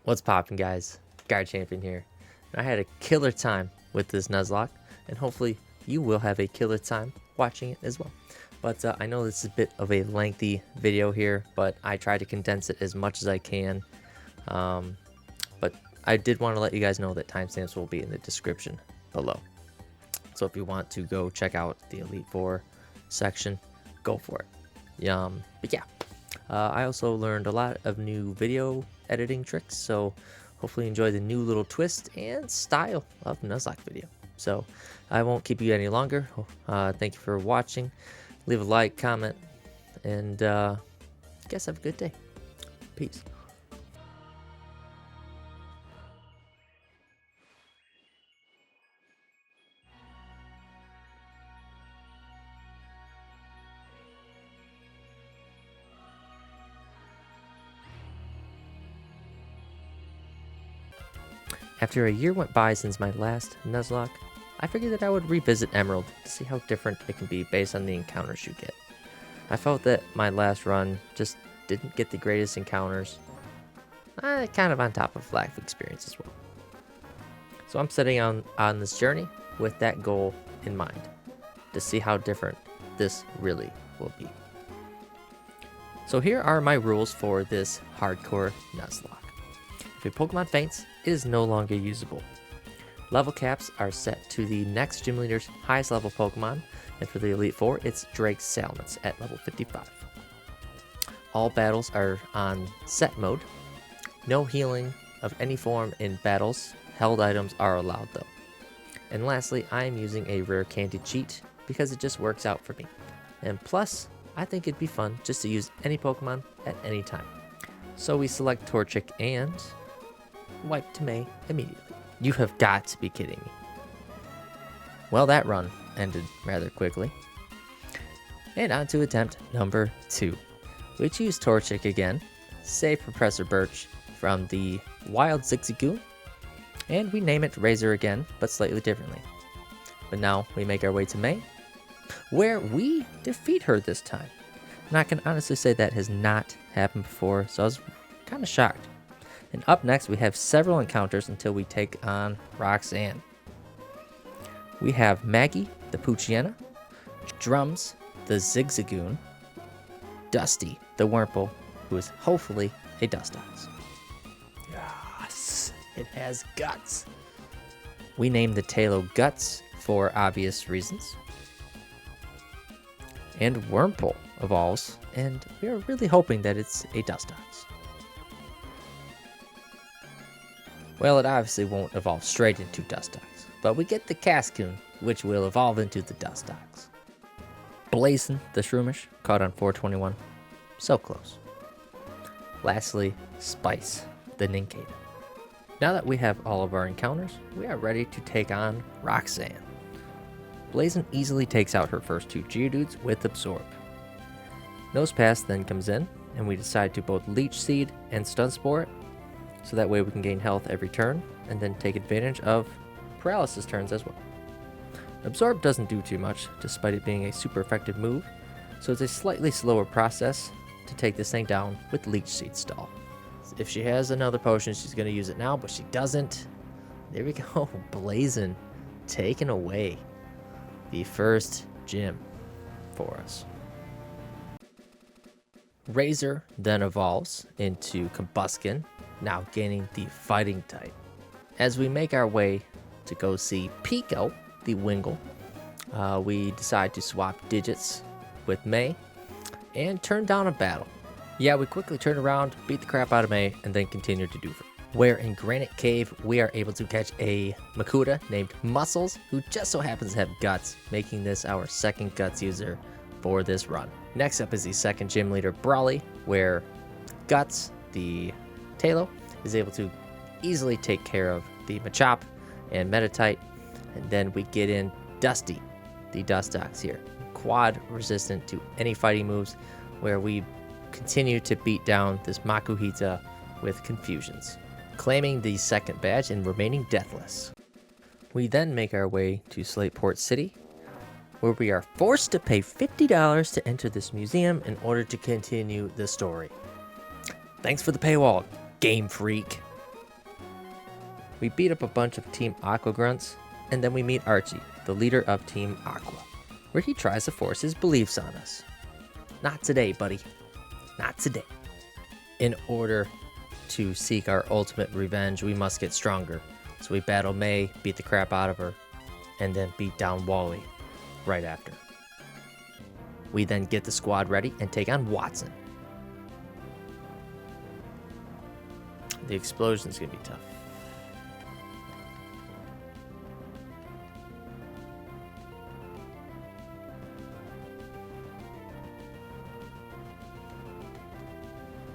What's poppin', guys? Guard Champion here. And I had a killer time with this Nuzlocke, and hopefully you will have a killer time watching it as well. But I know this is a bit of a lengthy video here, but I try to condense it as much as I can. But I did want to let you guys know that timestamps will be in the description below. So if you want to go check out the Elite Four section, go for it. But yeah, I also learned a lot of new video editing tricks, so hopefully you enjoy the new little twist and style of Nuzlocke video. So I won't keep you any longer. Thank you for watching. Leave a like, comment, and guys, have a good day. Peace. After a year went by since my last Nuzlocke, I figured that I would revisit Emerald to see how different it can be based on the encounters you get. I felt that my last run just didn't get the greatest encounters, kind of on top of lack of experience as well. So I'm setting on this journey with that goal in mind, to see how different this really will be. So here are my rules for this hardcore Nuzlocke. If a Pokemon faints, it is no longer usable. Level caps are set to the next gym leader's highest level Pokemon, and for the Elite Four, it's Drakes Salamence at level 55. All battles are on set mode. No healing of any form in battles. Held items are allowed though. And lastly, I am using a rare candy cheat because it just works out for me. And plus, I think it'd be fun just to use any Pokemon at any time. So we select Torchic and wipe to May immediately. You have got to be kidding me. Well, that run ended rather quickly. And on to attempt number 2. We choose Torchic again, save Professor Birch from the Wild Zigzagoon, and we name it Razor again, but slightly differently. But now we make our way to May, where we defeat her this time. And I can honestly say that has not happened before, so I was kind of shocked. And up next, we have several encounters until we take on Roxanne. We have Maggie, the Poochyena, Drums, the Zigzagoon, Dusty, the Wurmple, who is hopefully a Dustox. Yes, it has guts. We named the Tailo Guts for obvious reasons. And Wurmple evolves, and we are really hoping that it's a Dustox. Well, it obviously won't evolve straight into Dustox, but we get the Cascoon, which will evolve into the Dustox. Blazin, the Shroomish, caught on 421. So close. Lastly, Spice, the Nincada. Now that we have all of our encounters, we are ready to take on Roxanne. Blazin easily takes out her first 2 Geodudes with Absorb. Nosepass then comes in, and we decide to both Leech Seed and Stun Spore it, so that way we can gain health every turn, and then take advantage of paralysis turns as well. Absorb doesn't do too much, despite it being a super effective move, so it's a slightly slower process to take this thing down with Leech Seed stall. If she has another potion, she's going to use it now, but she doesn't. There we go, Blazin taking away the first gym for us. Razor then evolves into Combuskin, now gaining the fighting type. As we make our way to go see Pico, the Wingull, we decide to swap digits with May and turn down a battle. Yeah, we quickly turn around, beat the crap out of May, and then continue to do it. Where in Granite Cave, we are able to catch a Makuta named Muscles, who just so happens to have Guts, making this our second Guts user for this run. Next up is the second gym leader, Brawly, where Guts, the Tailo, is able to easily take care of the Machop and Metatite, and then we get in Dusty, the Dustox here, quad resistant to any fighting moves, where we continue to beat down this Makuhita with Confusions, claiming the second badge and remaining deathless. We then make our way to Slateport City, where we are forced to pay $50 to enter this museum in order to continue the story. Thanks for the paywall, Game Freak. We beat up a bunch of Team Aqua grunts, and then we meet Archie, the leader of Team Aqua, where he tries to force his beliefs on us. Not today, buddy. Not today. In order to seek our ultimate revenge, we must get stronger. So we battle May, beat the crap out of her, and then beat down Wally right after. We then get the squad ready and take on Watson. The explosion's gonna be tough.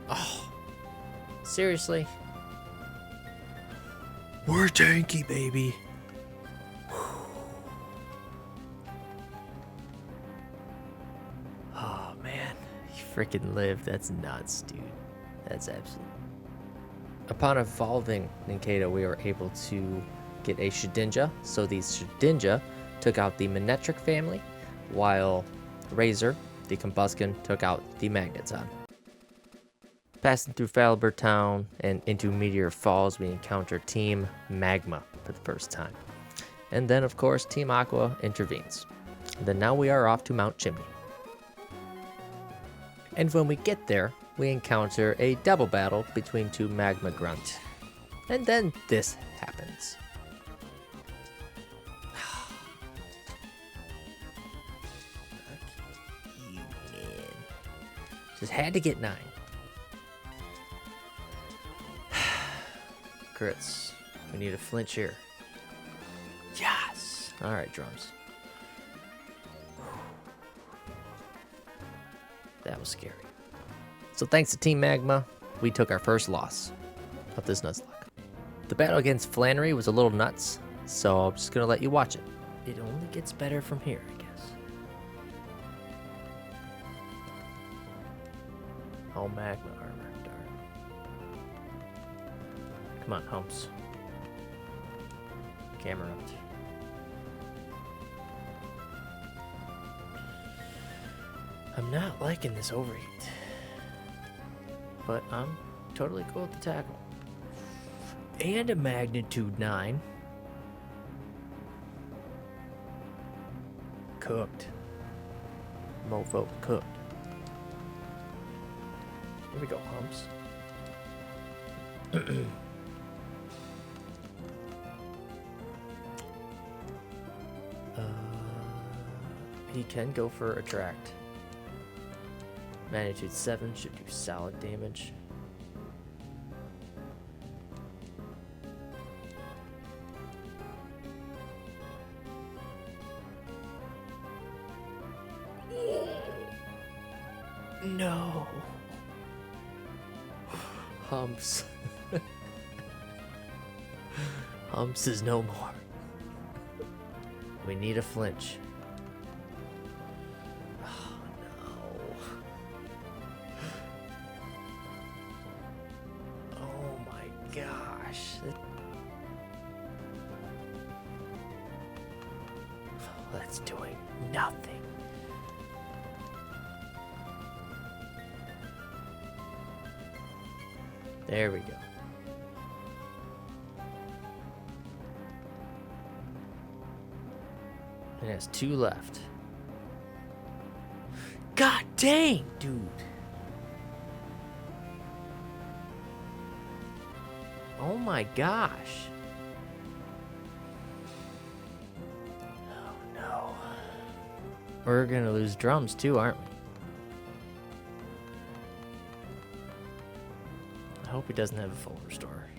Oh, seriously? We're tanky, baby. Oh, man. You freaking lived. That's nuts, dude. That's absolute. Upon evolving Ninkado, we were able to get a Shedinja. So these Shedinja took out the Manetric family, while Razor, the Combuskin, took out the Magneton. Passing through Falibur Town and into Meteor Falls, we encounter Team Magma for the first time. And then, of course, Team Aqua intervenes. And then now we are off to Mount Chimney. And when we get there, we encounter a double battle between two Magma Grunts. And then this happens. You man. Just had to get 9. Crits. We need a flinch here. Yes! Alright, drums. That was scary. So thanks to Team Magma, we took our first loss of this Nuzlocke. The battle against Flannery was a little nuts, so I'm just gonna let you watch it. It only gets better from here, I guess. Oh, Magma armor. Come on, Humps. Camera up. I'm not liking this overheat, but I'm totally cool with the tackle. And a magnitude 9. Cooked. Mofo cooked. Here we go, Humps. He can go for Attract. Magnitude 7 should do solid damage. No. Humps. Humps is no more. We need a flinch. Oh no. Oh my gosh. That's doing nothing. There we go. It has 2 left. God dang, dude. Oh my gosh. Oh no. We're gonna lose drums too, aren't we? I hope he doesn't have a full restore.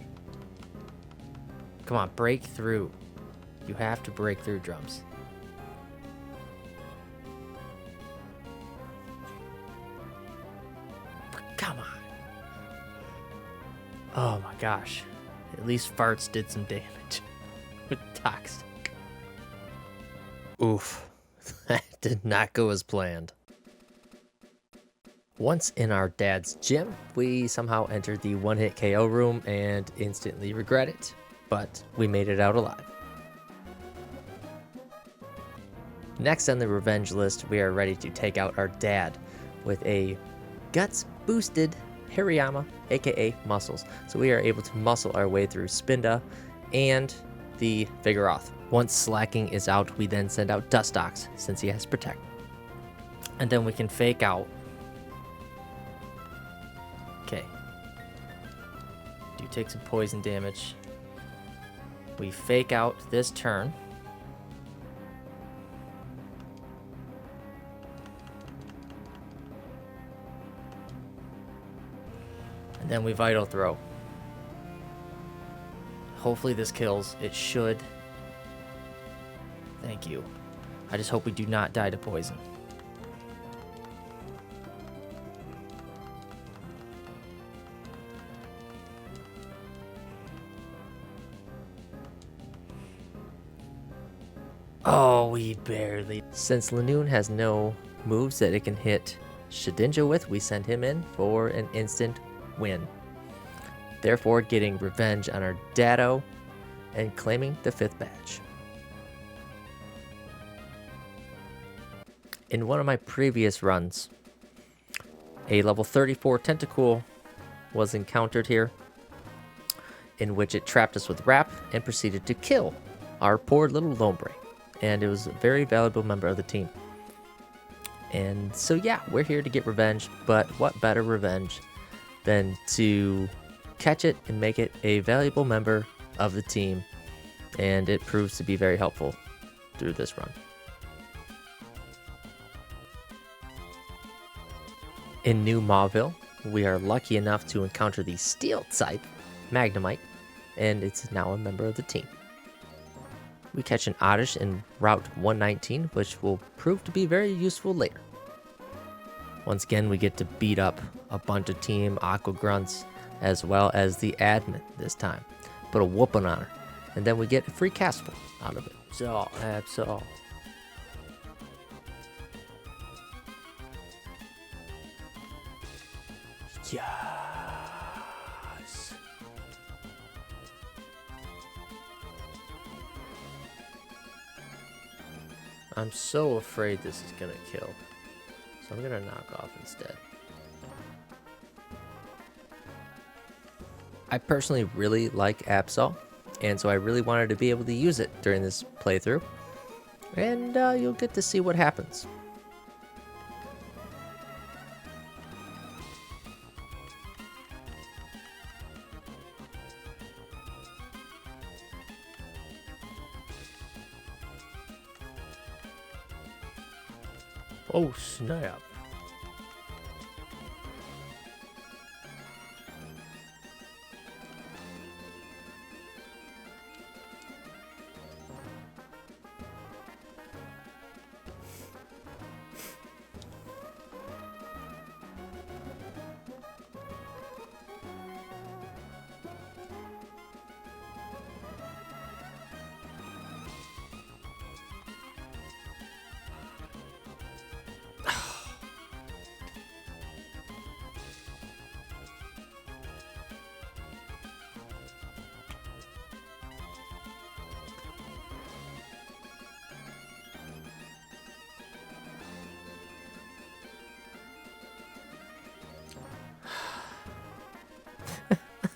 Come on, break through. You have to break through, drums. Come on. Oh my gosh. At least farts did some damage with toxic. Oof. That did not go as planned. Once in our dad's gym, we somehow entered the one-hit KO room and instantly regret it, but we made it out alive. Next on the revenge list, we are ready to take out our dad with a guts-boosted Hariyama, aka Muscles. So we are able to muscle our way through Spinda and the Vigoroth. Once Slacking is out, we then send out Dustox since he has Protect. And then we can fake out. Okay. Do take some poison damage. We fake out this turn. And then we Vital Throw. Hopefully this kills. It should. Thank you. I just hope we do not die to poison. Oh, we barely. Since Lanoon has no moves that it can hit Shedinja with, we send him in for an instant win. Therefore, getting revenge on our Datto and claiming the 5th badge. In one of my previous runs, a level 34 Tentacool was encountered here, in which it trapped us with Wrap and proceeded to kill our poor little Lombre. And it was a very valuable member of the team. And so yeah, we're here to get revenge, but what better revenge than to catch it and make it a valuable member of the team, and it proves to be very helpful through this run. In New Mauville, we are lucky enough to encounter the Steel type Magnemite, and it's now a member of the team. We catch an Oddish in Route 119, which will prove to be very useful later. Once again, we get to beat up a bunch of Team Aqua Grunts, as well as the admin this time. Put a whooping on her, and then we get a free Castful out of it. So, Absol. Yes. I'm so afraid this is gonna kill, so I'm gonna knock off instead. I personally really like Absol, and so I really wanted to be able to use it during this playthrough, and you'll get to see what happens. Oh snap.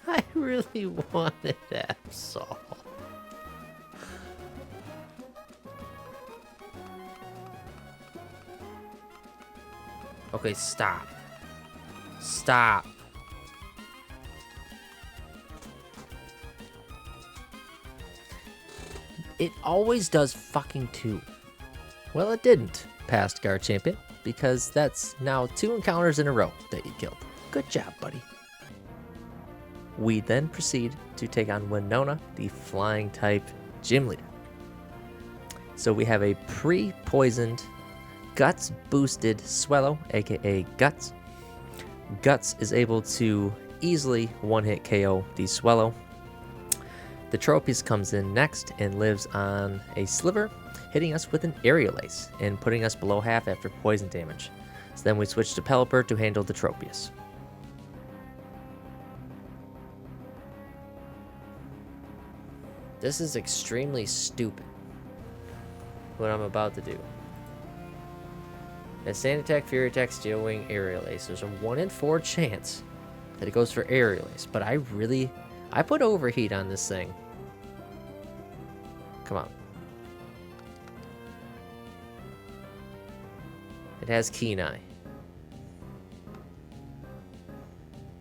I really wanted Absol. Okay, stop. Stop. It always does fucking 2. Well, it didn't, past Guard Champion, because that's now 2 encounters in a row that you killed. Good job, buddy. We then proceed to take on Winona, the flying type gym leader. So we have a pre-poisoned, Guts boosted Swellow, aka Guts. Guts is able to easily one-hit KO the Swellow. The Tropius comes in next and lives on a Sliver, hitting us with an Aerial Ace and putting us below half after poison damage. So then we switch to Pelipper to handle the Tropius. This is extremely stupid, what I'm about to do. At Sand Attack, Fury Attack, Steel Wing, Aerial Ace. There's a 1 in 4 chance that it goes for Aerial Ace, but I put Overheat on this thing. Come on. It has Keen Eye.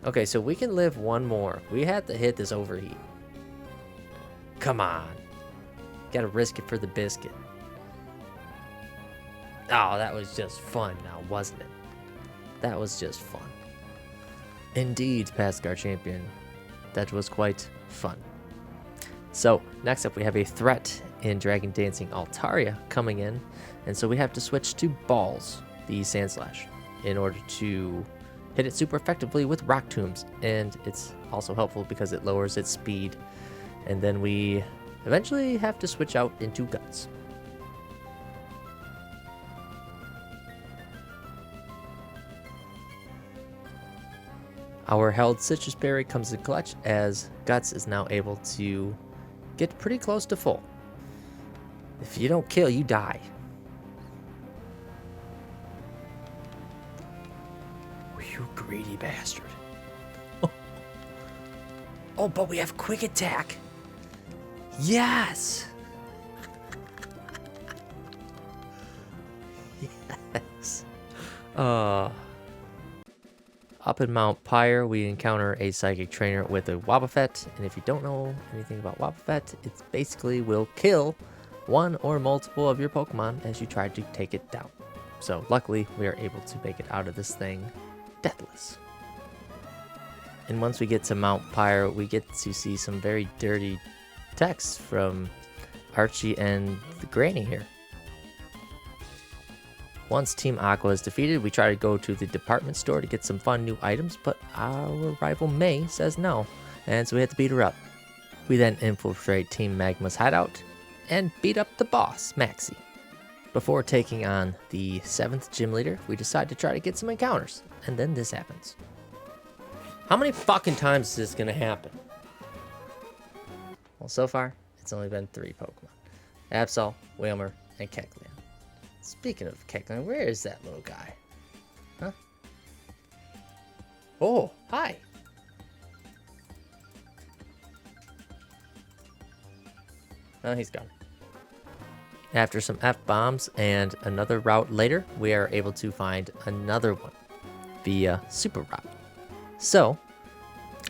Okay, so we can live one more. We have to hit this overheat. Come on. Gotta risk it for the biscuit. Oh, that was just fun now, wasn't it? That was just fun. Indeed, Pascar champion. That was quite fun. So, next up we have a threat in Dragon Dancing Altaria coming in. And so we have to switch to Balls, the Sand Slash, in order to hit it super effectively with Rock Tombs. And it's also helpful because it lowers its speed. And then we eventually have to switch out into Guts. Our held Citrus Berry comes in clutch as Guts is now able to get pretty close to full. If you don't kill, you die. You greedy bastard. Oh, but we have quick attack. Yes. Yes. Up in Mount Pyre, we encounter a Psychic Trainer with a Wobbuffet, and if you don't know anything about Wobbuffet, it basically will kill one or multiple of your Pokemon as you try to take it down. So luckily, we are able to make it out of this thing deathless. And once we get to Mount Pyre, we get to see some very dirty text from Archie and the Granny here. Once Team Aqua is defeated, we try to go to the department store to get some fun new items, but our rival May says no, and so we have to beat her up. We then infiltrate Team Magma's hideout and beat up the boss, Maxie. Before taking on the 7th gym leader, we decide to try to get some encounters, and then this happens. How many fucking times is this gonna happen? Well, so far, it's only been 3 Pokemon. Absol, Whalmer, and Kecleon. Speaking of Kecleon, where is that little guy? Huh? Oh, hi. Oh, he's gone. After some F-bombs and another route later, we are able to find another one via Super Route. So,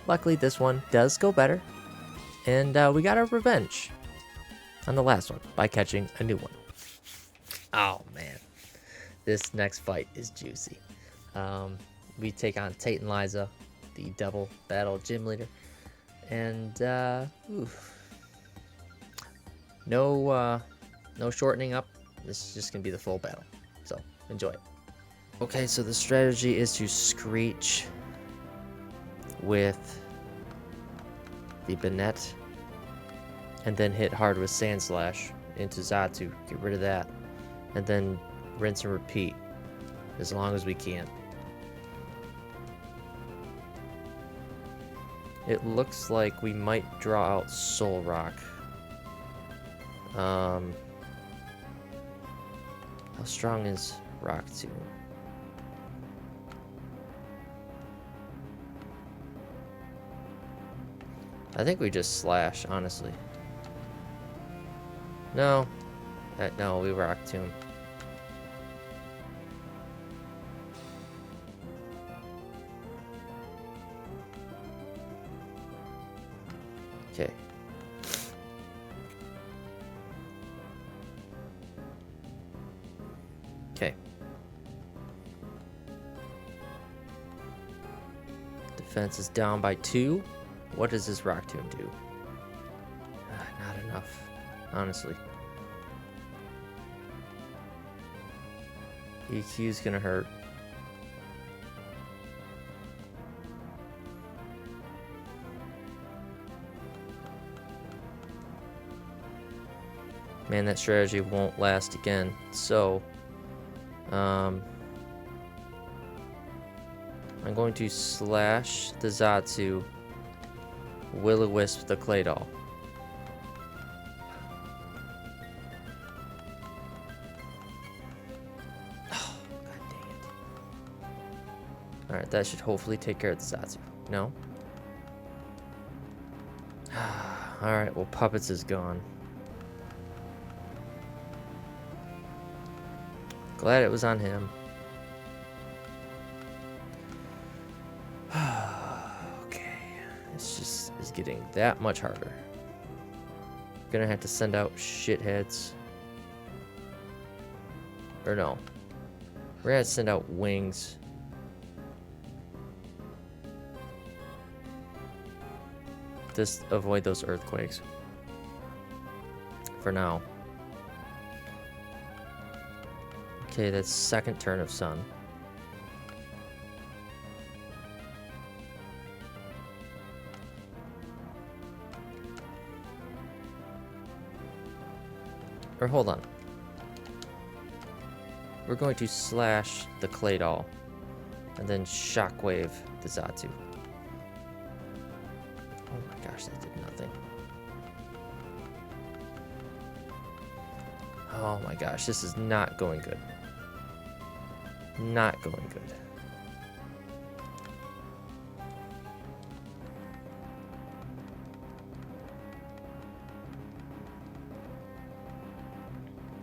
luckily this one does go better, and we got our revenge on the last one by catching a new one. Oh man, this next fight is juicy. We take on Tate and Liza, the double battle gym leader, and no shortening up. This is just gonna be the full battle, so enjoy it. Okay, so the strategy is to Screech with the Banette, and then hit hard with Sand Slash into Xatu. Get rid of that. And then rinse and repeat as long as we can. It looks like we might draw out Soul Rock. How strong is Rock Tomb? I think we just Slash, honestly. No. No, we Rock Tomb. Okay. Okay. Defense is down by 2. What does this Rock Tomb do? Not enough, honestly. EQ's gonna hurt. Man, that strategy won't last again. So, I'm going to Slash the Xatu, Will-O-Wisp the Claydol. Alright, that should hopefully take care of the Xatu. No? Alright, well, Puppets is gone. Glad it was on him. Okay. It's getting that much harder. Gonna have to send out shitheads. Or no. We're gonna send out wings. Just avoid those earthquakes. For now. Okay, that's second turn of sun. Or hold on. We're going to slash the Claydol and then shockwave the Zatu. Oh my gosh, that did nothing. Oh my gosh, this is not going good. Not going good.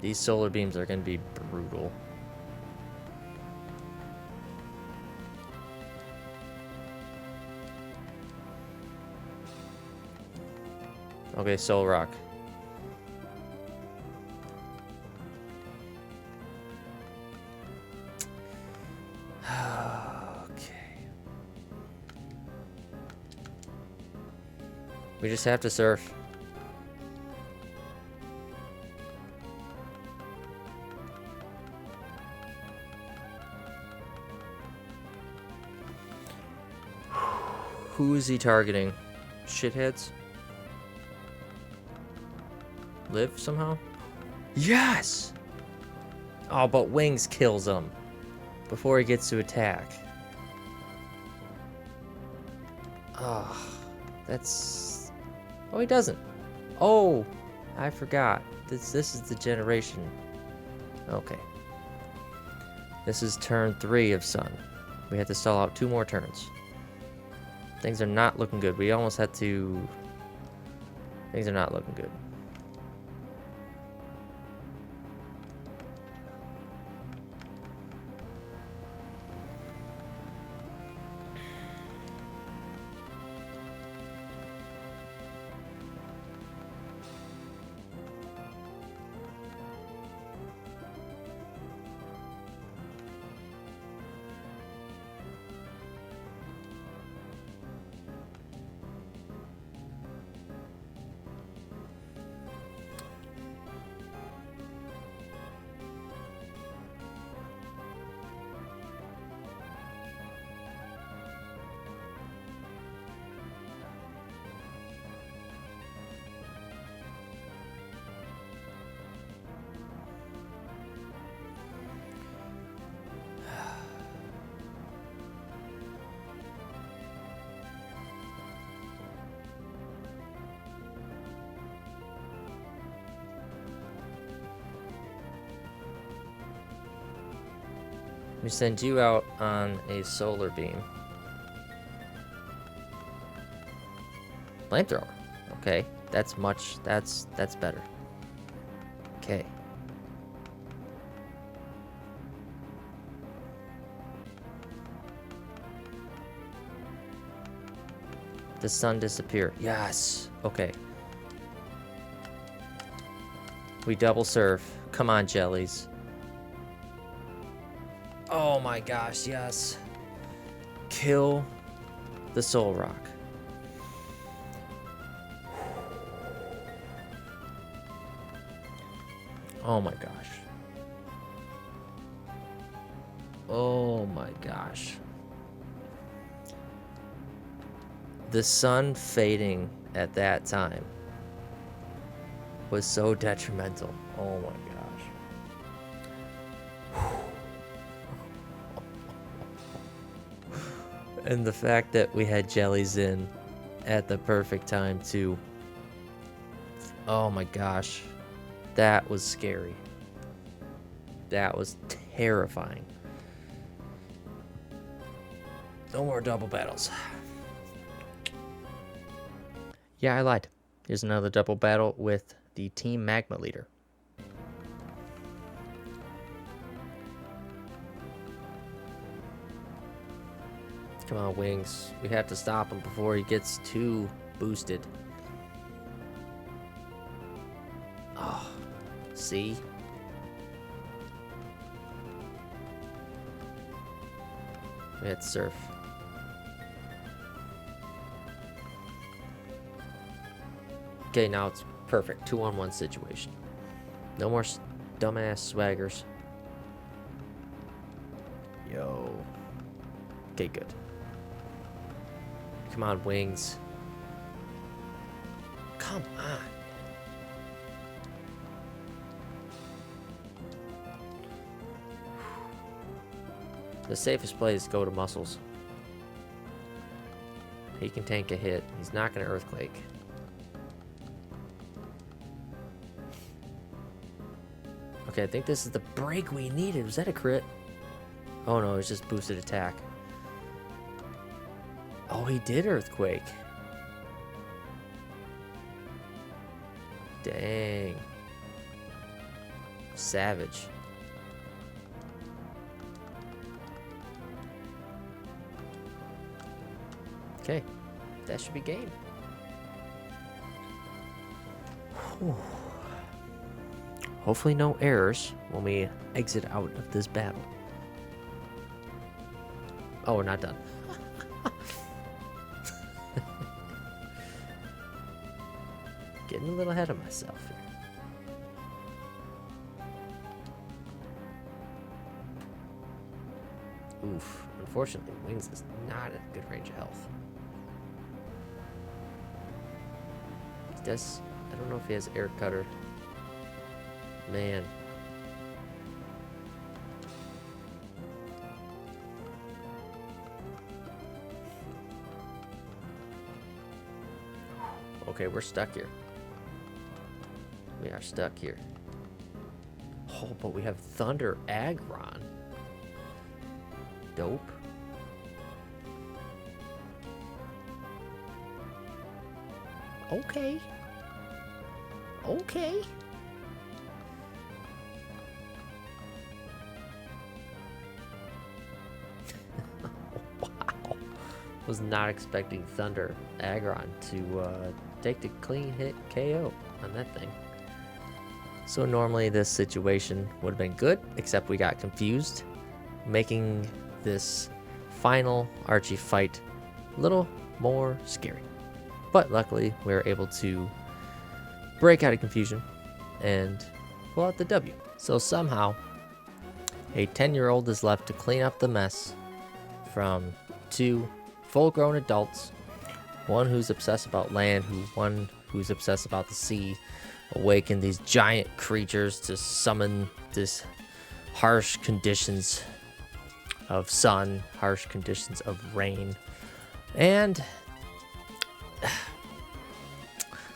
These solar beams are going to be brutal. Okay, Soul Rock. Okay. We just have to surf. Who is he targeting? Shitheads? Live somehow? Yes! Oh, but Wings kills him before he gets to attack. Oh, that's... Oh, he doesn't. Oh, I forgot. This is the generation. Okay. This is turn 3 of Sun. We have to stall out 2 more turns. Things are not looking good. We almost had to... Things are not looking good. We send you out on a solar beam. Flamethrower. Okay, that's better. Okay. The sun disappear. Yes. Okay. We double surf. Come on, jellies. Oh my gosh, yes. Kill the Soul Rock. Oh my gosh. Oh my gosh. The sun fading at that time was so detrimental. Oh my gosh. And the fact that we had jellies in at the perfect time too. Oh my gosh. That was scary. That was terrifying. No more double battles. Yeah, I lied. Here's another double battle with the Team Magma leader. Come on, Wings. We have to stop him before he gets too boosted. Oh, see? We had Surf. Okay, now it's perfect. 2-on-1 situation. No more dumbass swaggers. Yo. Okay, good. Come on, Wings. Come on. The safest play is to go to Muscles. He can tank a hit. He's not going to Earthquake. Okay, I think this is the break we needed. Was that a crit? Oh no, it was just boosted attack. Oh, he did Earthquake. Dang. Savage. Okay, that should be game. Whew. Hopefully no errors when we exit out of this battle. Oh, we're not done. Getting a little ahead of myself here. Oof. Unfortunately, Wings is not at good range of health. He does. I don't know if he has Air Cutter. Man. Okay, we're stuck here. We are stuck here. Oh, but we have Thunder Aggron. Dope. Okay. Okay. Wow. Was not expecting Thunder Aggron to take the clean hit KO on that thing. So normally this situation would have been good, except we got confused, making this final Archie fight a little more scary. But luckily, we were able to break out of confusion and pull out the W. So somehow, a 10-year-old is left to clean up the mess from 2 full-grown adults, one who's obsessed about land, one who's obsessed about the sea, awaken these giant creatures to summon this harsh conditions of sun, harsh conditions of rain, and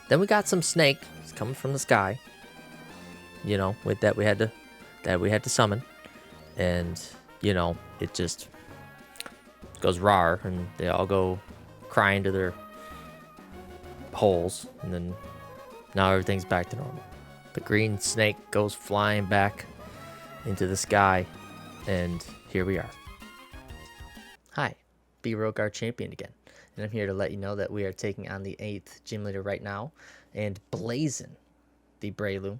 then we got some snake coming from the sky, you know, with that we had to summon, and you know, it just goes rawr, and they all go crying to their holes, and then now everything's back to normal. The green snake goes flying back into the sky, and here we are. Hi, B-Rogar Champion again, and I'm here to let you know that we are taking on the 8th gym leader right now, and Blazin, the Breloom,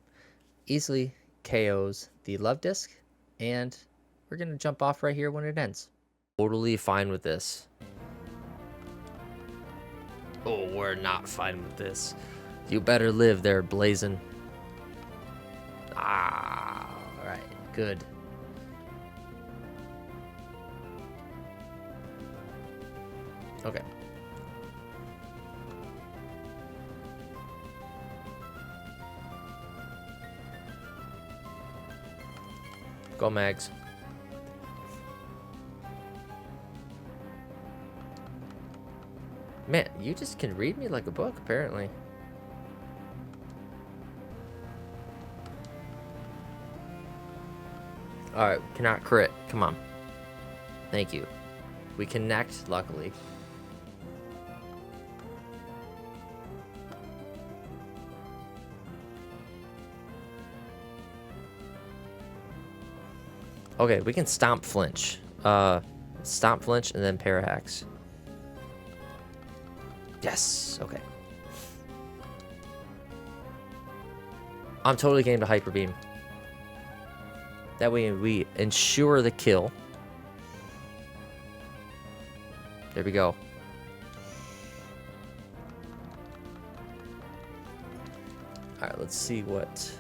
easily KOs the Love Disc, and we're going to jump off right here when it ends. Totally fine with this. Oh, we're not fine with this. You better live there, Blazin. Ah, all right, good. Okay. Go, Mags. Man, you just can read me like a book, apparently. Alright, cannot crit. Come on. Thank you. We connect, luckily. Okay, we can stomp flinch. Stomp, flinch, and then Parahax. Yes, okay. I'm totally game to Hyper Beam. That way we ensure the kill. There we go. Alright, let's see what...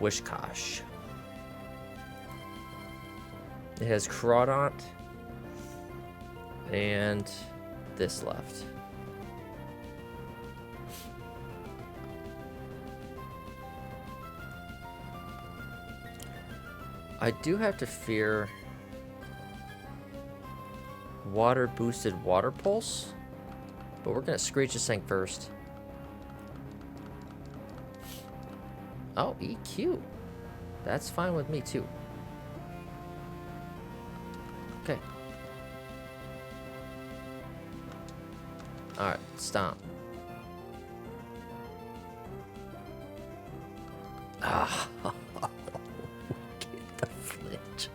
Wishkosh. It has Crawdont. And this left. I do have to fear water boosted water pulse, but we're gonna screech this thing first. Oh, EQ. That's fine with me too. Okay. Alright, stomp. Ah. Get the flinch.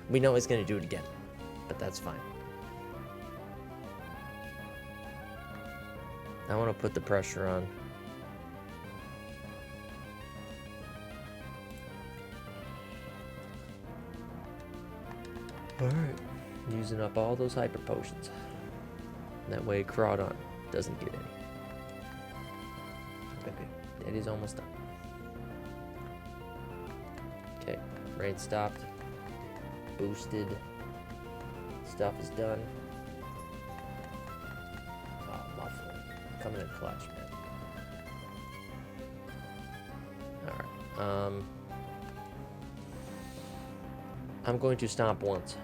We know he's gonna do it again, but that's fine. I want to put the pressure on. Alright, using up all those hyper potions. That way Crawdont doesn't get any. Okay, Daddy's almost done. Okay, rain stopped. Boosted. Stuff is done. Oh, muffler. Coming in clutch, man. Alright, I'm going to stomp once.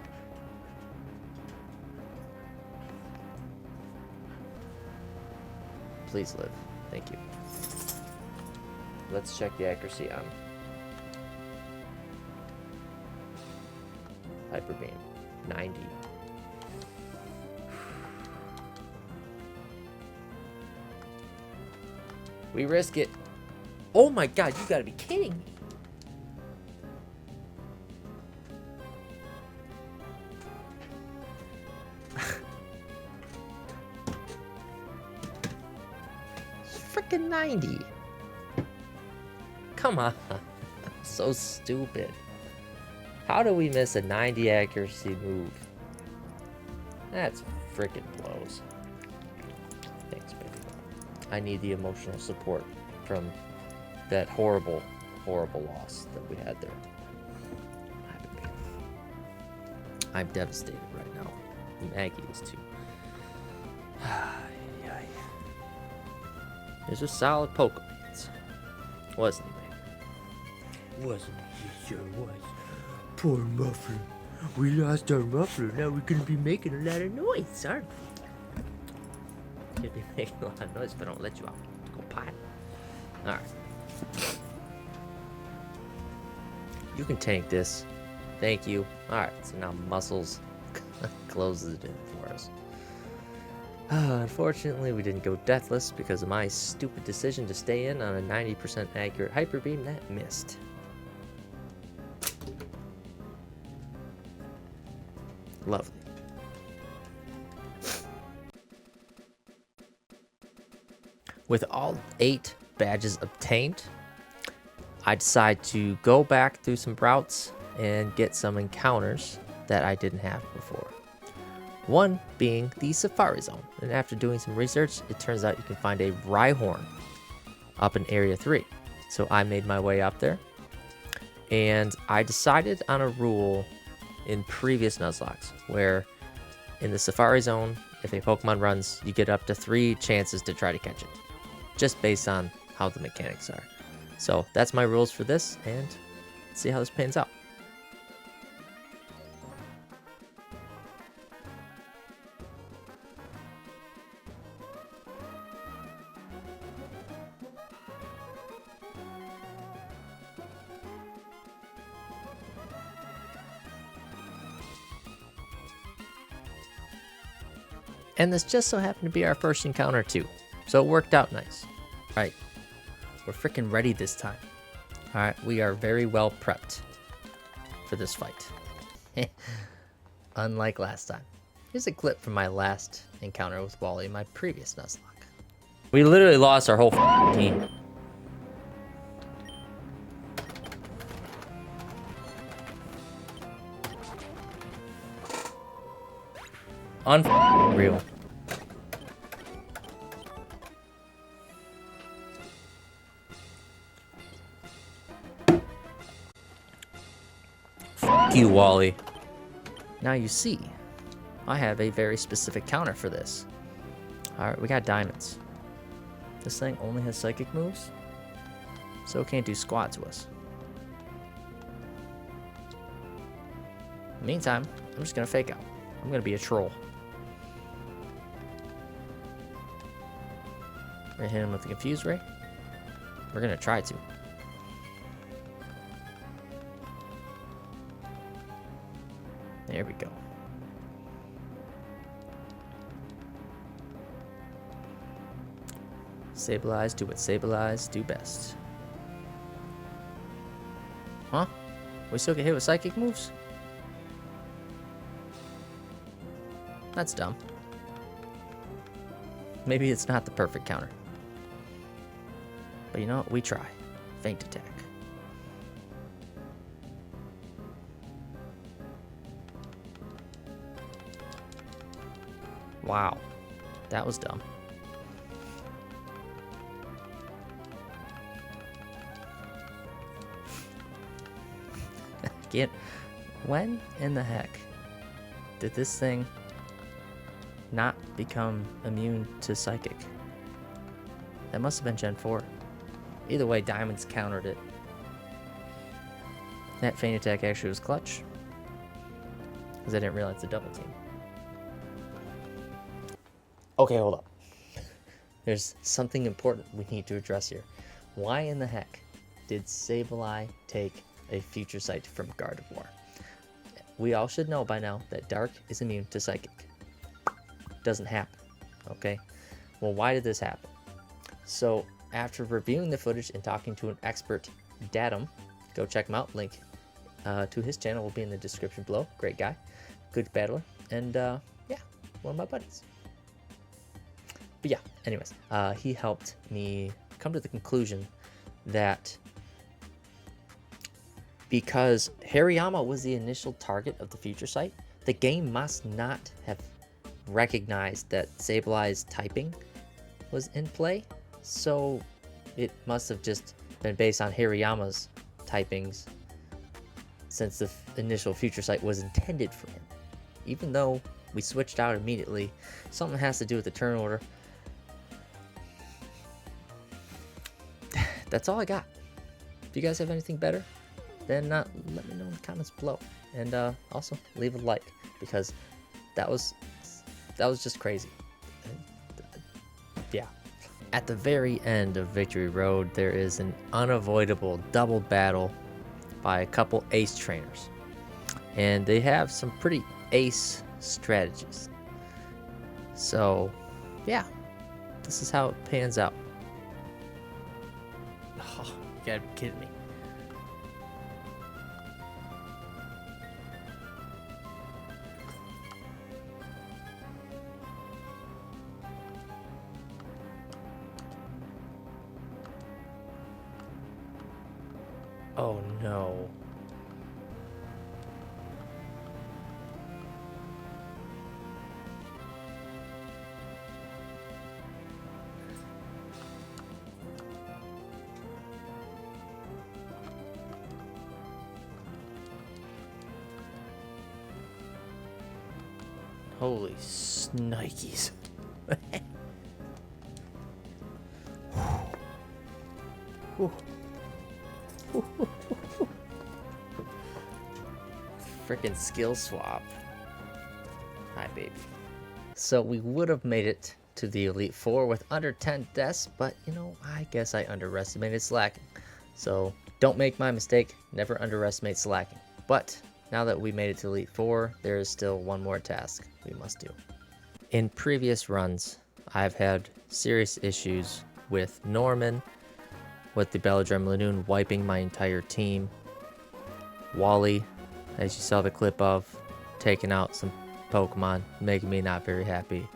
Please live. Thank you. Let's check the accuracy on Hyper Beam. 90. We risk it. Oh my god, you gotta be kidding me. Freaking 90. Come on. So stupid. How do we miss a 90 accuracy move? That's freaking blows. Thanks, baby. I need the emotional support from that horrible, horrible loss that we had there. I'm devastated right now. Maggie is too. There's a solid Pokemon. Wasn't it? Wasn't it? It sure was. Poor Muffler. We lost our Muffler. Now we're gonna be making a lot of noise, aren't we? You'll be making a lot of noise if I don't let you out. Go pot. Alright. You can tank this. Thank you. Alright, so now Muscles closes it in for us. Unfortunately, we didn't go Deathless because of my stupid decision to stay in on a 90% accurate Hyper Beam that missed. Lovely. With all 8 badges obtained, I decide to go back through some routes and get some encounters that I didn't have before. One being the Safari Zone, and after doing some research, it turns out you can find a Rhyhorn up in Area 3. So I made my way up there, and I decided on a rule in previous Nuzlocks, where in the Safari Zone, if a Pokemon runs, you get up to 3 chances to try to catch it, just based on how the mechanics are. So that's my rules for this, and let's see how this pans out. And this just so happened to be our first encounter too. So it worked out nice. Alright, we're freaking ready this time. Alright, we are very well prepped for this fight. Unlike last time. Here's a clip from my last encounter with Wally in my previous Nuzlocke. We literally lost our whole team. Unreal. F you, Wally. Now you see, I have a very specific counter for this. Alright, we got diamonds. This thing only has psychic moves, so it can't do squat to us. Meantime, I'm just gonna fake out. I'm gonna be a troll. We're gonna hit him with the Confuse Ray. We're gonna try to. There we go. Sableye do what Sableye do best. Huh? We still get hit with psychic moves? That's dumb. Maybe it's not the perfect counter. But you know what? We try. Feint attack. Wow. That was dumb. When in the heck did this thing not become immune to psychic? That must have been Gen 4. Either way, Diamonds countered it. That feint attack actually was clutch, because I didn't realize the double team. Okay, hold up. There's something important we need to address here. Why in the heck did Sableye take a Future Sight from Gardevoir? We all should know by now that Dark is immune to Psychic. Doesn't happen, okay? Well, why did this happen? So, after reviewing the footage and talking to an expert, Datum, go check him out. Link to his channel will be in the description below. Great guy, good battler, and yeah, one of my buddies. But yeah, anyways, he helped me come to the conclusion that because Hariyama was the initial target of the Future Sight, the game must not have recognized that Sableye's typing was in play, so it must have just been based on Hariyama's typings, since the initial Future Sight was intended for him. Even though we switched out immediately, something has to do with the turn order. That's all I got. If you guys have anything better, then let me know in the comments below, and also leave a like, because that was just crazy. Yeah. At the very end of Victory Road, there is an unavoidable double battle by a couple ace trainers, and they have some pretty ace strategies. So yeah, this is how it pans out. Oh, you gotta be kidding me. Oh no. Holy snikes. Freaking skill swap. Hi, baby. So we would have made it to the Elite Four with under 10 deaths, but you know, I guess I underestimated slacking. So don't make my mistake, never underestimate slacking. But now that we made it to Elite Four, there is still one more task we must do. In previous runs, I've had serious issues with Norman, with the Belladrum Lanoon wiping my entire team. Wally, as you saw the clip of, taking out some Pokemon, making me not very happy.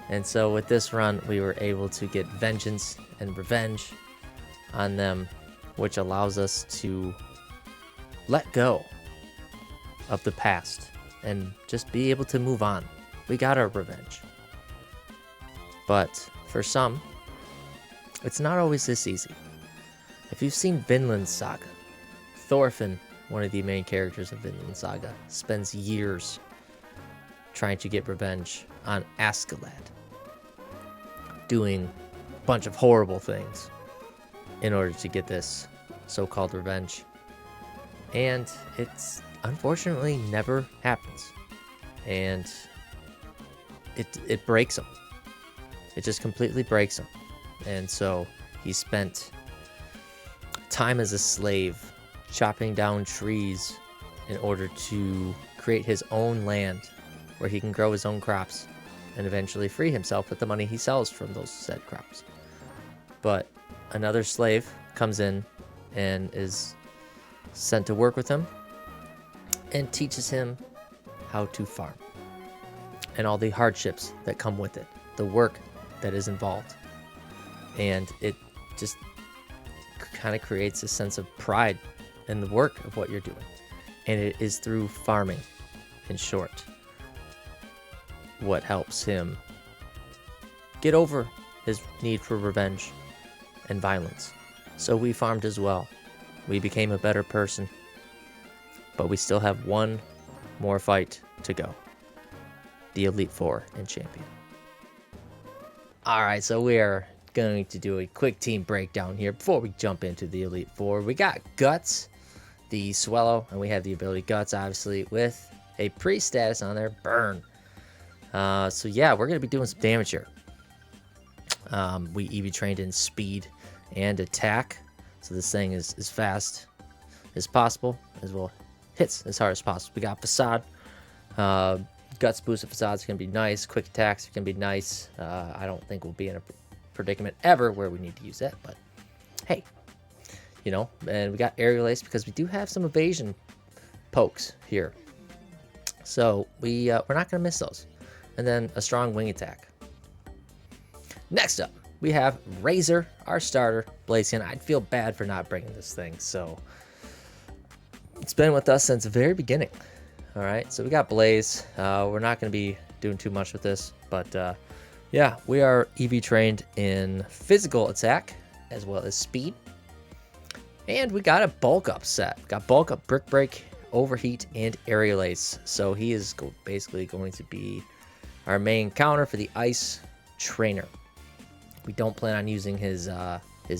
And so with this run, we were able to get vengeance and revenge on them, which allows us to let go of the past and just be able to move on. We got our revenge. But for some, it's not always this easy. If you've seen Vinland Saga, Thorfinn, one of the main characters of Vinland Saga, spends years trying to get revenge on Askeladd, doing a bunch of horrible things in order to get this so-called revenge. And it's unfortunately never happens. And it breaks him. It just completely breaks him. And so he spent time as a slave chopping down trees in order to create his own land where he can grow his own crops and eventually free himself with the money he sells from those said crops. But another slave comes in and is sent to work with him and teaches him how to farm and all the hardships that come with it, the work that is involved. And it just kind of creates a sense of pride in the work of what you're doing. And it is through farming, in short, what helps him get over his need for revenge and violence. So we farmed as well. We became a better person, but we still have one more fight to go. The Elite Four and Champion. Alright, so we are going to do a quick team breakdown here before we jump into the Elite Four. We got Guts, the Swellow, and we have the ability Guts, obviously, with a pre-status on there, Burn. So yeah, we're going to be doing some damage here. We EV trained in speed and attack, so this thing is as fast as possible, as well hits as hard as possible. We got Facade. Guts boost of Facade's going to be nice. Quick attacks are going to be nice. I don't think we'll be in a predicament ever where we need to use that, but hey, you know. And we got Aerial Ace because we do have some evasion pokes here, so we're not going to miss those. And then a strong wing attack. Next up, we have Razor, our starter, Blaziken. I'd feel bad for not bringing this thing, so it's been with us since the very beginning. All right, so we got Blaze. We're not going to be doing too much with this, but yeah, we are EV trained in physical attack as well as speed. And we got a bulk up set. We got bulk up, Brick Break, Overheat, and Aerial Ace. So he is basically going to be our main counter for the Ice Trainer. We don't plan on using his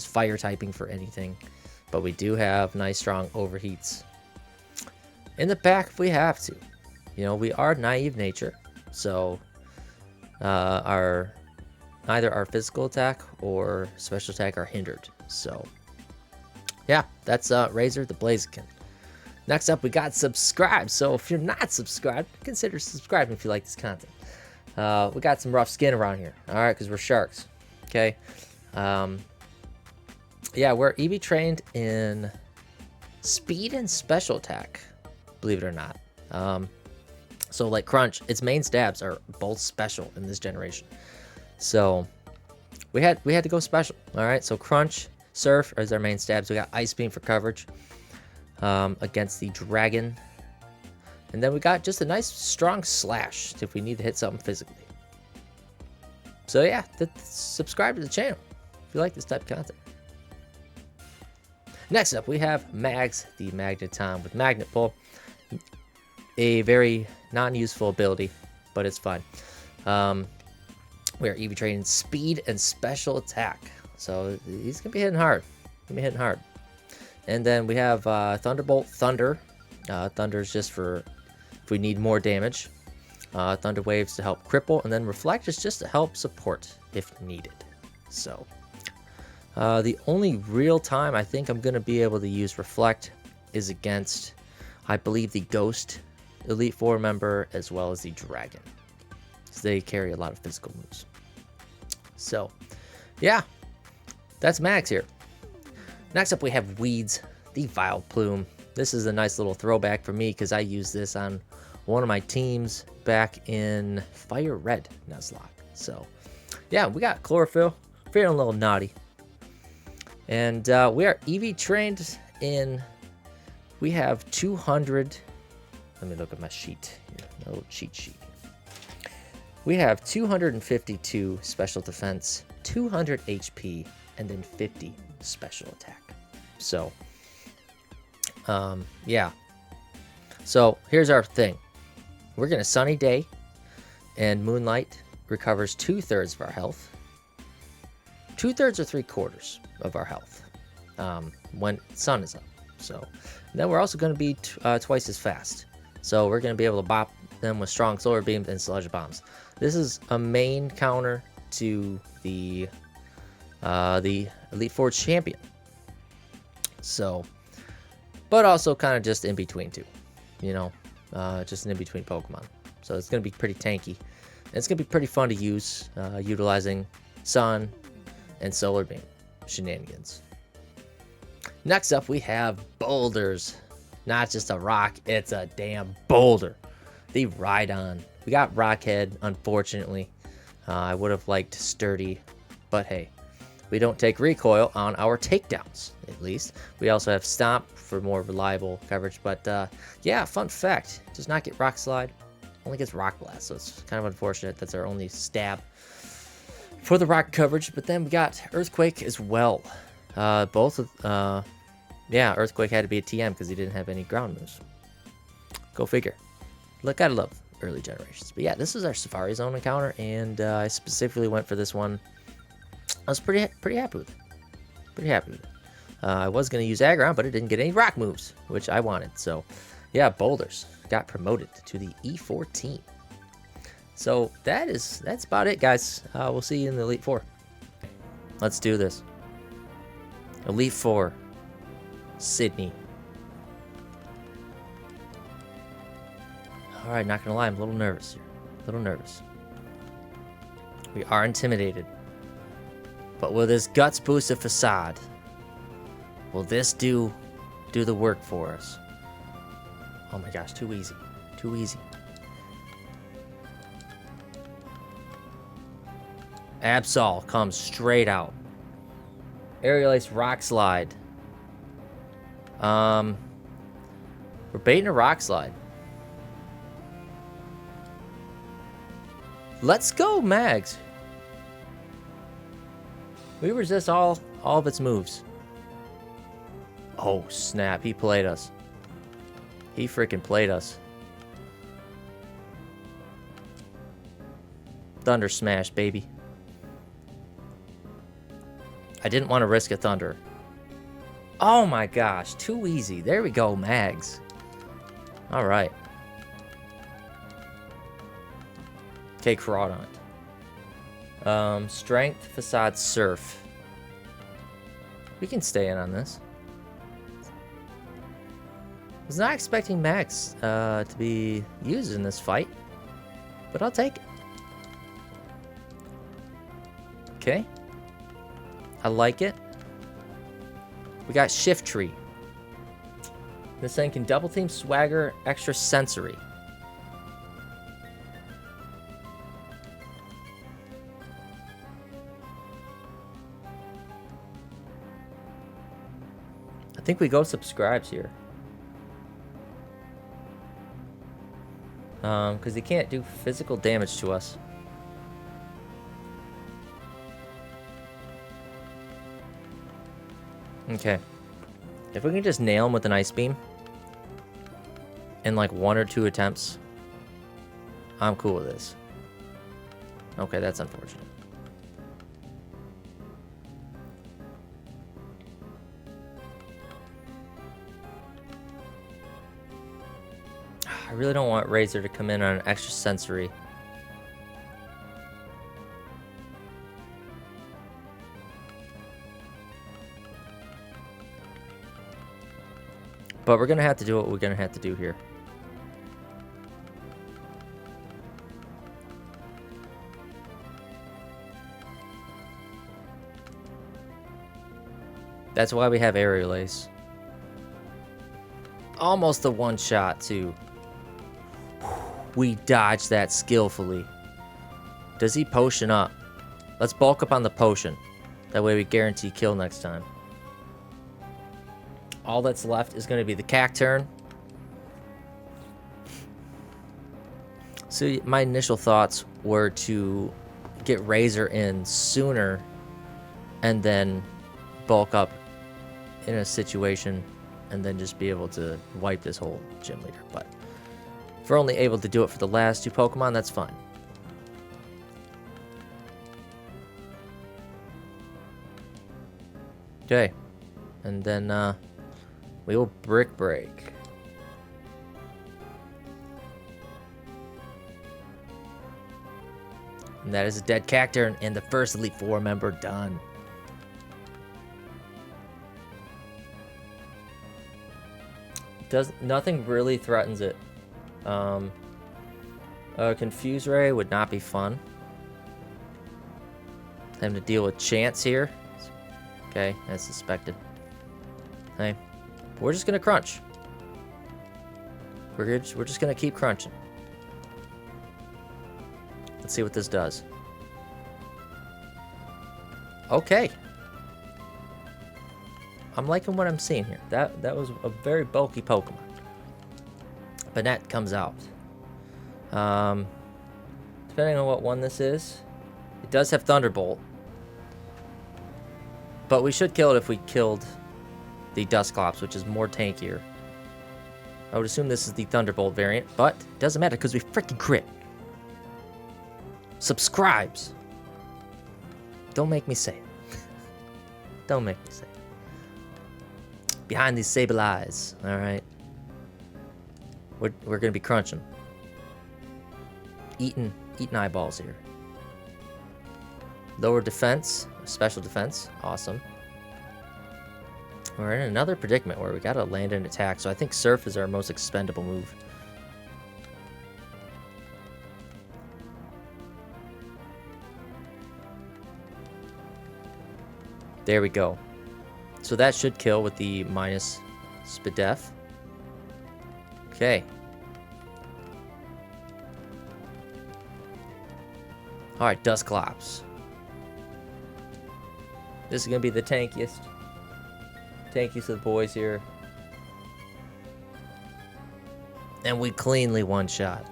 fire typing for anything, but we do have nice strong overheats in the back if we have to. You know, we are naive nature, so neither our physical attack or special attack are hindered. So yeah, that's Razor the Blaziken. Next up, we got Subscribe. So if you're not subscribed, consider subscribing if you like this content. We got some rough skin around here, all right, because we're sharks. Okay. Yeah, we're EV trained in speed and special attack, believe it or not. So like Crunch, its main stabs are both special in this generation. So we had to go special. All right. So Crunch, Surf is our main stabs. We got Ice Beam for coverage against the Dragon. And then we got just a nice strong Slash if we need to hit something physically. So yeah, subscribe to the channel if you like this type of content. Next up, we have Mags, the Magneton with Magnet Pull. A very non-useful ability, but it's fun. We are EV training speed and special attack. So he's going to be hitting hard. And then we have Thunderbolt Thunder. Thunder is just for if we need more damage. Thunder Waves to help cripple, and then Reflect is just to help support if needed. So the only real time I think I'm going to be able to use Reflect is against, I believe, the Ghost Elite Four member as well as the Dragon, because they carry a lot of physical moves. So, yeah, that's Max here. Next up, we have Weeds, the Vile Plume. This is a nice little throwback for me because I used this on one of my teams back in Fire Red Nuzlocke. So, yeah, we got Chlorophyll, feeling a little naughty. And we are EV trained in, we have 200, let me look at my sheet, my little cheat sheet. We have 252 special defense, 200 HP, and then 50 special attack. So, yeah. So here's our thing. We're gonna Sunny Day, and Moonlight recovers 2/3 of our health. 2/3 or 3/4 of our health when sun is up. So then we're also gonna be twice as fast. So we're gonna be able to bop them with strong solar beams and sludge bombs. This is a main counter to the Elite Four champion. So, but also kind of just in between two, you know, just an in between Pokemon. So it's gonna be pretty tanky, and it's gonna be pretty fun to use, utilizing Sun and Solar Beam shenanigans. Next up, we have boulders. Not just a rock, it's a damn boulder. The Rhydon. We got Rockhead, unfortunately. I would have liked Sturdy, but hey, we don't take recoil on our takedowns, at least. We also have Stomp for more reliable coverage, but yeah, fun fact, does not get Rock Slide, only gets Rock Blast, so it's kind of unfortunate. That's our only stab for the rock coverage. But then we got Earthquake as well. Yeah, Earthquake had to be a TM because he didn't have any ground moves. Go figure. Look, gotta love early generations. But yeah, this is our Safari Zone encounter, and I specifically went for this one. I was pretty happy with it. Pretty happy with it. I was going to use Aggron, but it didn't get any rock moves, which I wanted. So yeah, Boulders got promoted to the E14. So that's about it, guys. We'll see you in the Elite Four. Let's do this. Elite Four. Sydney. Alright, not gonna lie, I'm a little nervous here. A little nervous. We are intimidated. But will this Guts boosted facade, will this do the work for us? Oh my gosh, too easy. Too easy. Absol comes straight out. Aerial Ace Rock Slide. We're baiting a Rock Slide. Let's go, Mags. We resist all of its moves. Oh, snap. He played us. He freaking played us. Thunder Smash, baby. I didn't want to risk a Thunder. Oh my gosh, too easy. There we go, Mags. All right. Okay, Crawdont. Strength, Facade, Surf. We can stay in on this. I was not expecting Max to be used in this fight, but I'll take it. Okay. I like it. We got Shift Tree. This thing can double team Swagger, extra sensory. I think we go subscribes here. Because he can't do physical damage to us. Okay. If we can just nail him with an Ice Beam in like 1 or 2 attempts, I'm cool with this. Okay, that's unfortunate. I really don't want Razor to come in on an extra sensory. But we're going to have to do what we're going to have to do here. That's why we have aerial ace. Almost a one-shot, too. We dodged that skillfully. Does he potion up? Let's bulk up on the potion. That way we guarantee kill next time. All that's left is going to be the Cacturn. So my initial thoughts were to get Razor in sooner and then bulk up in a situation and then just be able to wipe this whole gym leader. But if we're only able to do it for the last 2 Pokemon, that's fine. Okay. And then we will Brick Break. And that is a dead Cacturn and the first Elite Four member done. Nothing really threatens it. Confuse Ray would not be fun. Time to deal with Chance here. Okay, as suspected. Hey, we're just gonna crunch. We're just gonna keep crunching. Let's see what this does. Okay. I'm liking what I'm seeing here. That was a very bulky Pokemon. Banette comes out. Depending on what one this is, it does have Thunderbolt. But we should kill it if we killed the Dusclops, which is more tankier. I would assume this is the Thunderbolt variant, but it doesn't matter because we freaking crit. Subscribes. Don't make me say it. Don't make me say it. Behind these sable eyes, alright? We're gonna be crunching. Eating eyeballs here. Lower defense, special defense, awesome. We're in another predicament where we gotta land an attack, so I think Surf is our most expendable move. There we go. So that should kill with the minus Spadef. Okay. Alright, Dusclops. This is going to be the tankiest. Tankiest of the boys here. And we cleanly one-shot.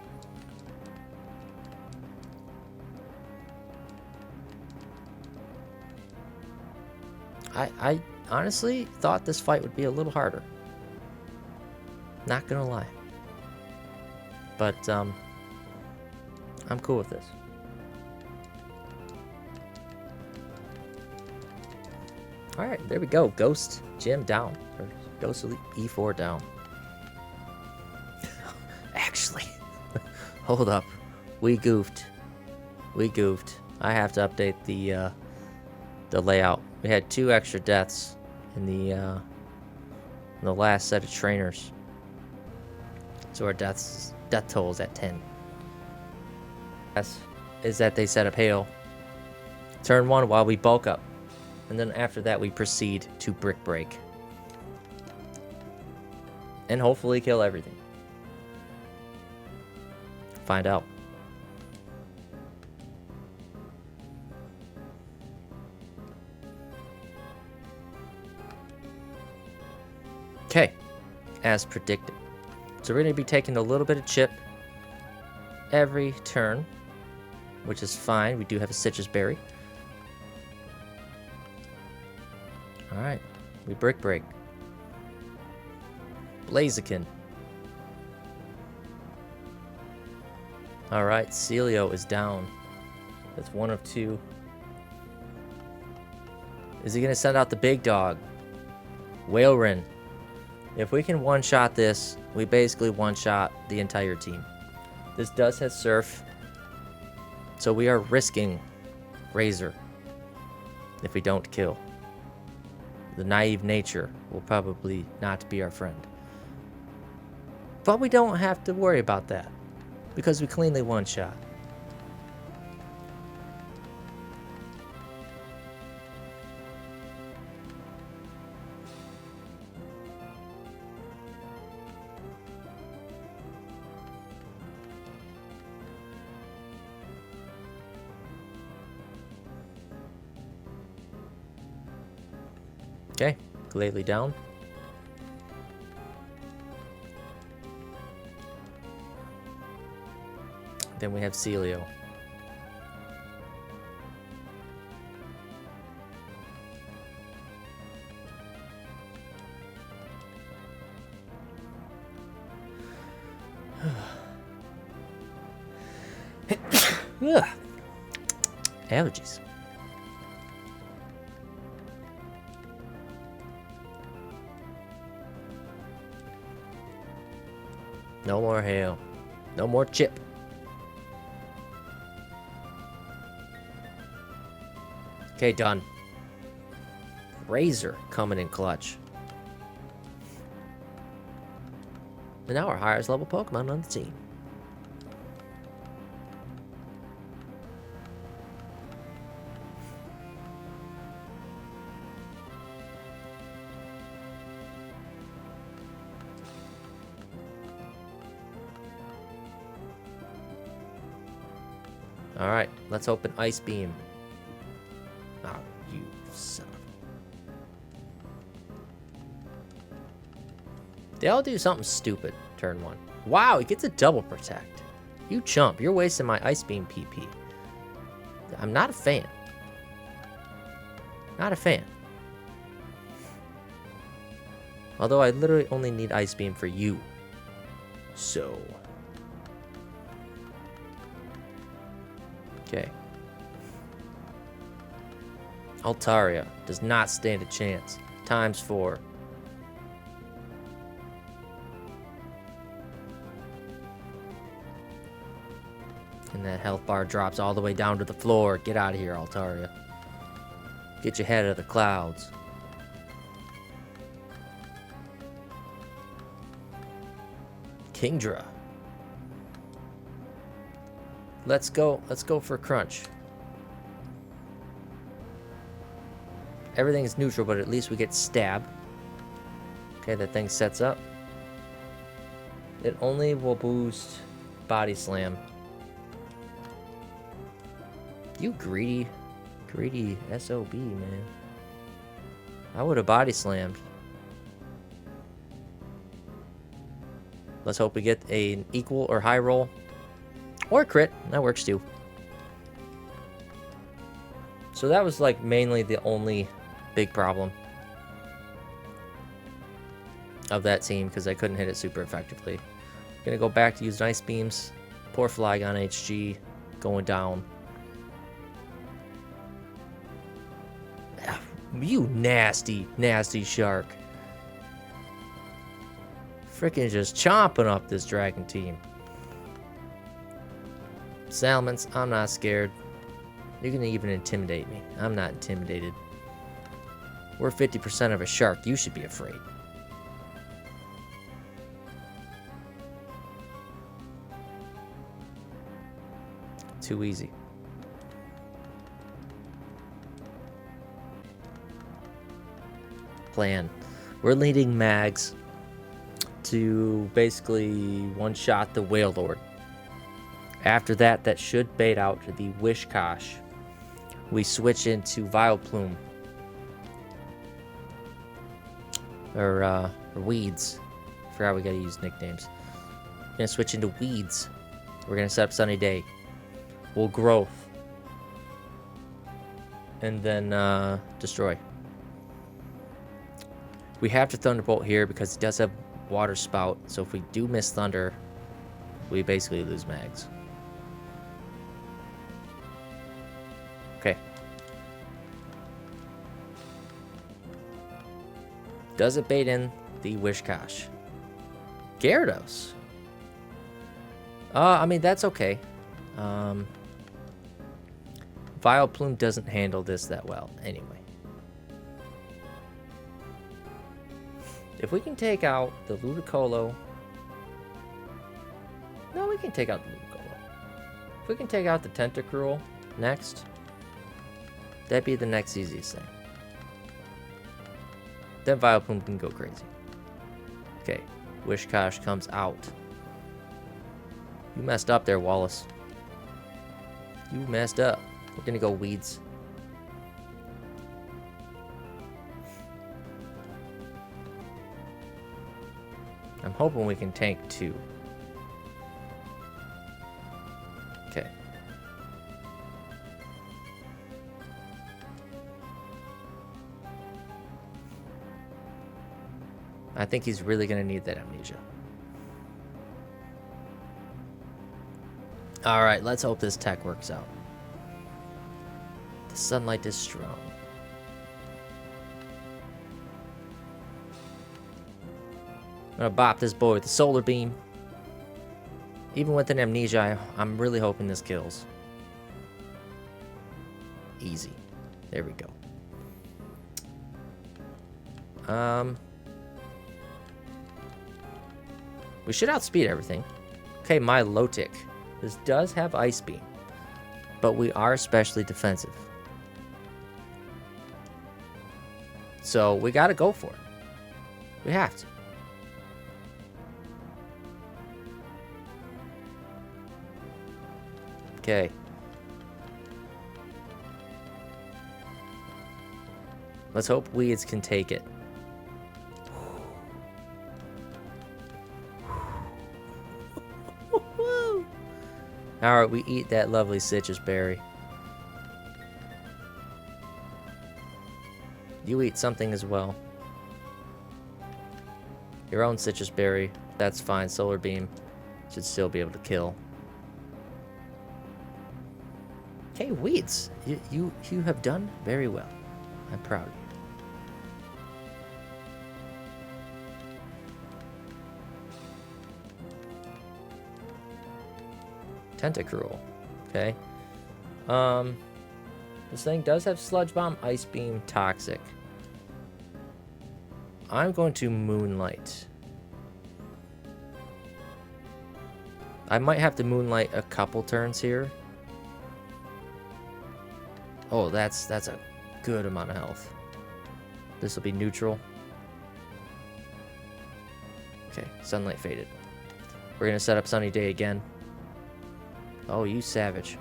I honestly thought this fight would be a little harder. Not gonna lie. But, I'm cool with this. Alright, there we go. Ghost Gym down. Or Ghost Elite E4 down. Actually, hold up. We goofed. We goofed. I have to update the layout. We had 2 extra deaths in the last set of trainers. So our death toll is at 10. Yes, is that they set up Hail. Turn 1 while we bulk up. And then after that we proceed to Brick Break. And hopefully kill everything. Find out. Okay, as predicted. So we're going to be taking a little bit of chip every turn, which is fine. We do have a Citrus Berry. Alright, we Brick Break. Blaziken. Alright, Celio is down. That's 1 of 2. Is he going to send out the big dog? Whaleren. If we can one-shot this, we basically one-shot the entire team. This does have Surf, so we are risking Razor if we don't kill. The naive nature will probably not be our friend. But we don't have to worry about that, because we cleanly one-shot. Okay, Glalie down. Then we have Celio. Ugh. Allergies. No more hail. No more chip. Okay, done. Razor coming in clutch. And now our highest level Pokemon on the team. Alright, let's open Ice Beam. Oh, you son of a... They all do something stupid, turn 1. Wow, he gets a double protect. You chump, you're wasting my Ice Beam PP. I'm not a fan. Not a fan. Although I literally only need Ice Beam for you. So... Okay. Altaria does not stand a chance. ×4. And that health bar drops all the way down to the floor. Get out of here, Altaria. Get your head out of the clouds. Kingdra. Let's go for Crunch. Everything is neutral, but at least we get Stab. Okay, that thing sets up. It only will boost Body Slam. You greedy SOB, man. I would have Body Slammed. Let's hope we get an equal or high roll. Or crit, that works too. So that was like mainly the only big problem of that team, because I couldn't hit it super effectively. Gonna go back to use Ice Beams. Poor Flygon HG going down. You nasty shark. Freaking just chomping up this dragon team. Salamence, I'm not scared. You're gonna even intimidate me. I'm not intimidated. We're 50% of a shark. You should be afraid. Too easy. Plan. We're leading Mags to basically one-shot the Whale Lord. After that, that should bait out the Wishcash. We switch into Vileplume. Or Weeds. Forgot we gotta use nicknames. We're gonna switch into Weeds. We're gonna set up Sunny Day. We'll Growth. And then Destroy. We have to Thunderbolt here because he does have Water Spout. So if we do miss Thunder, we basically lose Mags. Okay. Does it bait in the Wishcash? Gyarados. I mean, that's okay. Vileplume doesn't handle this that well anyway. If we can take out the Ludicolo... No, we can take out the Ludicolo. If we can take out the Tentacruel next, that'd be the next easiest thing. Then Vileplume can go crazy. Okay, Wishcash comes out. You messed up there, Wallace. You messed up. We're gonna go Weeds. hoping we can tank 2. Okay. I think he's really going to need that amnesia. Alright, let's hope this tech works out. The sunlight is strong. I'm going to bop this boy with the solar beam. Even with an amnesia, I'm really hoping this kills. Easy. There we go. We should outspeed everything. Okay, my Lotic. This does have Ice Beam, but we are especially defensive. So we gotta go for it. We have to. Okay. Let's hope Weeds can take it. Alright, we eat that lovely citrus berry. You eat something as well. Your own citrus berry. That's fine. Solar beam should still be able to kill. Okay, Weeds. You have done very well. I'm proud of you. Tentacruel. Okay. This thing does have Sludge Bomb, Ice Beam, Toxic. I'm going to Moonlight. I might have to Moonlight a couple turns here. Oh, that's a good amount of health. This will be neutral. Okay, Sunlight faded. We're gonna set up Sunny Day again. Oh, you savage.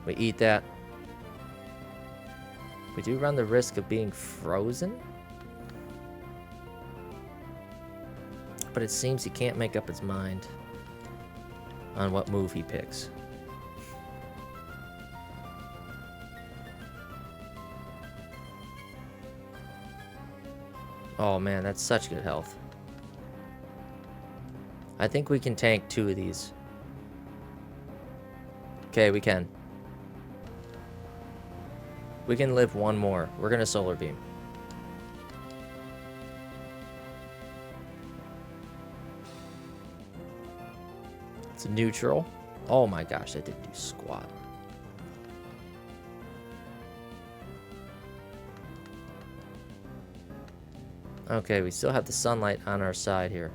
We eat that. We do run the risk of being frozen. But it seems he can't make up his mind on what move he picks. Oh man, that's such good health. I think we can tank 2 of these. Okay, we can. We can live 1 more. We're gonna Solar Beam. It's neutral. Oh my gosh, that didn't do squat. Okay, we still have the sunlight on our side here.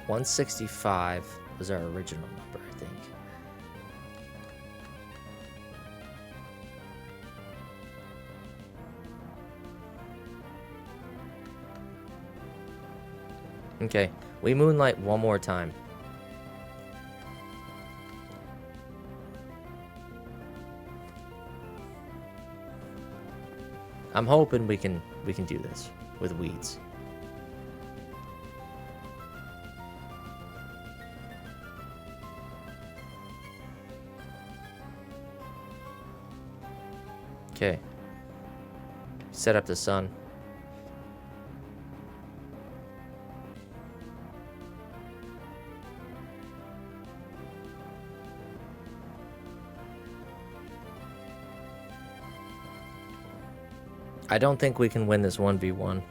$165 was our original number, I think. Okay, we Moonlight 1 more time. I'm hoping we can do this with Weeds. Okay. Set up the sun. I don't think we can win this 1v1.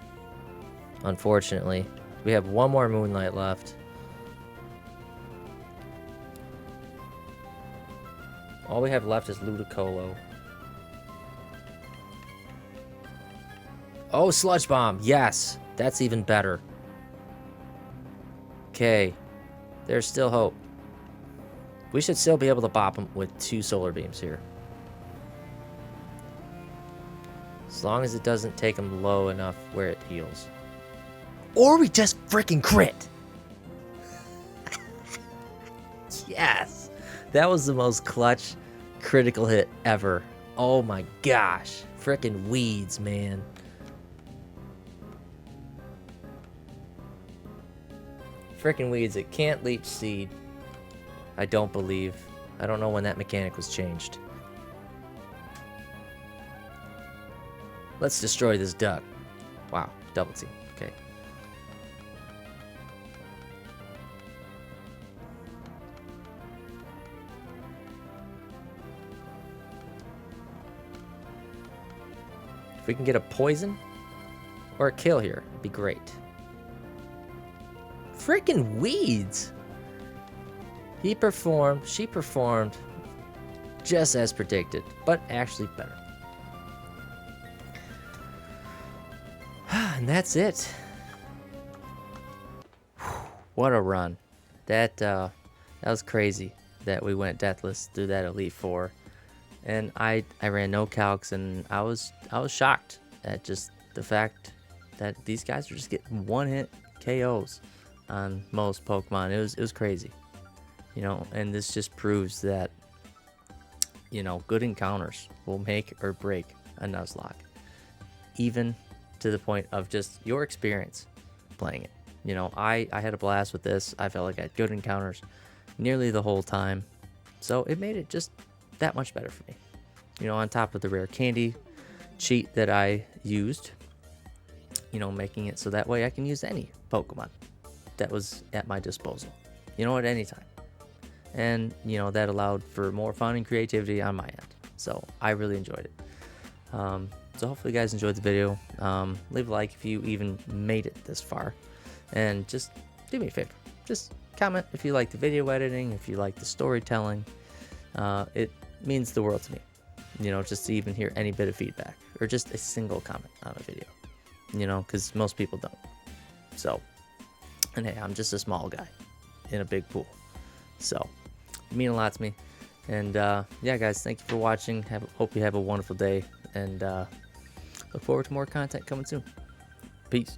Unfortunately. We have 1 more Moonlight left. All we have left is Ludicolo. Oh, Sludge Bomb. Yes. That's even better. Okay. There's still hope. We should still be able to bop him with 2 Solar Beams here. As long as it doesn't take him low enough where it heals. Or we just freaking crit. Yes. That was the most clutch critical hit ever. Oh my gosh. Frickin' weeds, man. Frickin' weeds. It can't leech seed. I don't believe. I don't know when that mechanic was changed. Let's destroy this duck. Wow. Double team. Okay. If we can get a poison or a kill here, it'd be great. Freaking weeds! She performed just as predicted, but actually better. And that's it. What a run. That was crazy that we went deathless through that Elite Four. And I ran no calcs, and I was shocked at just the fact that these guys were just getting one-hit KOs on most Pokemon. It was crazy, you know. And this just proves that, you know, good encounters will make or break a Nuzlocke, even to the point of just your experience playing it. You know, I had a blast with this. I felt like I had good encounters nearly the whole time, so it made it just that much better for me. You know, on top of the rare candy cheat that I used, you know, making it so that way I can use any Pokemon that was at my disposal, you know, at any time. And, you know, that allowed for more fun and creativity on my end. So I really enjoyed it. So hopefully you guys enjoyed the video. Leave a like if you even made it this far. And just do me a favor. Just comment if you like the video editing, if you like the storytelling. It means the world to me, you know, just to even hear any bit of feedback or just a single comment on a video, you know, because most people don't. So, and hey, I'm just a small guy in a big pool, so it means a lot to me. And yeah, guys, thank you for watching. Hope you have a wonderful day, and look forward to more content coming soon. Peace.